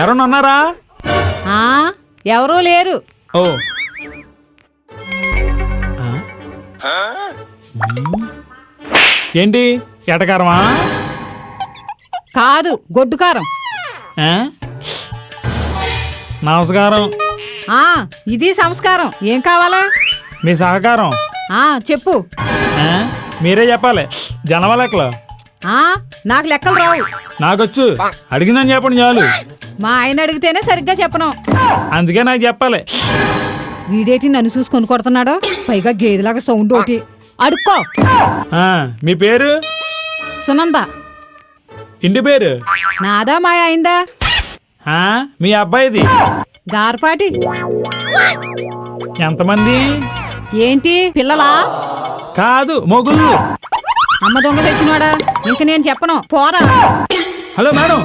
ఎవరన్నా ఉన్నారా? ఎవరూ లేరు. ఓ ఏంటి ఎటకారమా? కాదు, గొడ్డు కారం. నమస్కారం. ఇది సంస్కారం. ఏం కావాలా? మీ సహకారం. చెప్పు. మీరే చెప్పాలి. జనమ లెక్కలు. నాకు లెక్కలు రావు. నాకొచ్చు. అడిగిందని చెప్పండి చాలు. మా ఆయన అడిగితేనే సరిగ్గా చెప్పను. అందుకే నాకు చెప్పాలి. వీడేటి నన్ను చూసుకొని కొడుతున్నాడో, పైగా గేదెలాగా సౌండ్ ఒకటి. అడుక్కో. మీ పేరు? సునంద. ఇంటి పేరు? నాదా మా అయిందా? మీ అబ్బాయిది? గార్పాటి. ఎంతమంది? ఏంటి పిల్లలా? కాదు, మొగుళ్ళు. అమ్మ దొంగ తెచ్చినవాడా? ఇంక నేను చెప్పను, పోరా. Hello madam.